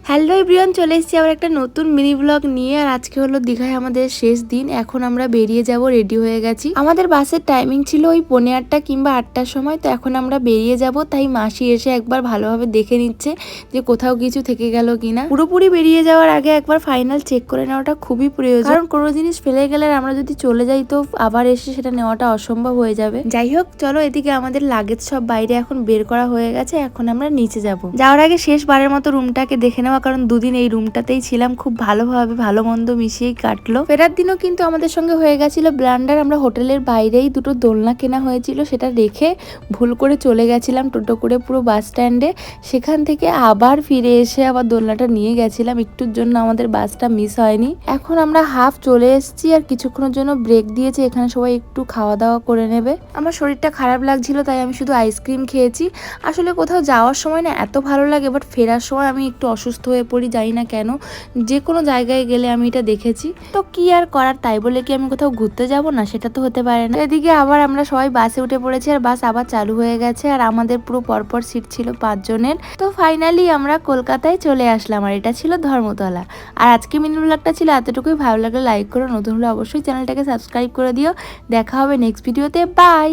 Hello everyone, চলে এসেছি আবার একটা নতুন মিনি ব্লগ নিয়ে। আর আজকে হলো দীঘায় আমাদের শেষ দিন। এখন আমরা বেরিয়ে যাব, রেডি হয়ে গেছি। আমাদের বাসের টাইমিং ছিল ওই 8:45 কিংবা 8টার সময়। তো এখন আমরা বেরিয়ে যাব, তাই মাসি এসে একবার ভালোভাবে দেখে নিচ্ছে যে কোথাও কিছু থেকে গেল কিনা। পুরোপুরি বেরিয়ে যাওয়ার আগে একবার ফাইনাল চেক করে নেওয়াটা খুবই প্রয়োজন, কারণ কোনো জিনিস ফেলে গেলে আমরা যদি চলে যাই তো আবার এসে সেটা নেওয়াটা অসম্ভব হয়ে যাবে। যাই হোক, চলো, এদিকে আমাদের লাগেজ সব বাইরে এখন বের করা হয়ে গেছে। এখন আমরা নিচে যাব। যাওয়ার আগে শেষবারের মতো রুমটাকে দেখে নেওয়া, কারণ দুদিন এই রুমটাতেই ছিলাম, খুব ভালোভাবে ভালো মন্দ মিশিয়েই কাটলো। ফেরার দিনও কিন্তু আমাদের সঙ্গে হয়ে গেছিল ব্লান্ডার। আমরা হোটেলের বাইরেই দুটো দোলনা কেনা হয়েছিল, সেটা রেখে ভুল করে চলে গেছিলাম টোটো করে পুরো বাস স্ট্যান্ডে। সেখান থেকে আবার ফিরে এসে আবার দোলনাটা নিয়ে গেছিলাম। একটুর জন্য আমাদের বাসটা মিস হয়নি। এখন আমরা হাফ চলে এসেছি, আর কিছুক্ষণের জন্য ব্রেক দিয়েছে, এখানে সবাই একটু খাওয়া দাওয়া করে নেবে। আমার শরীরটা খারাপ লাগছিল, তাই আমি শুধু আইসক্রিম খেয়েছি। আসলে কোথাও যাওয়ার সময় না এত ভালো লাগে, বাট ফেরার সময় আমি একটু অসুস্থ হয়ে পড়ি, জানি না কেন। যে কোনো জায়গায় গেলে আমি এটা দেখেছি, তো কি আর করার, তাই বলে কি আমি কোথাও ঘুরতে যাব না? সেটা তো হতে পারে না। এদিকে আবার আমরা সবাই বাসে উঠে পড়েছি, আর বাস আবার চালু হয়ে গেছে। আর আমাদের পুরো পরপর সিট ছিল 5 জনের। তো ফাইনালি আমরা কলকাতায় চলে আসলাম, আর এটা ছিল ধর্মতলা। আর আজকে মিনি ব্লগটা ছিল এতটুকুই। ভালো লাগলে লাইক করো, নতুন হলে অবশ্যই চ্যানেলটাকে সাবস্ক্রাইব করে দিও। দেখা হবে নেক্সট ভিডিওতে। বাই।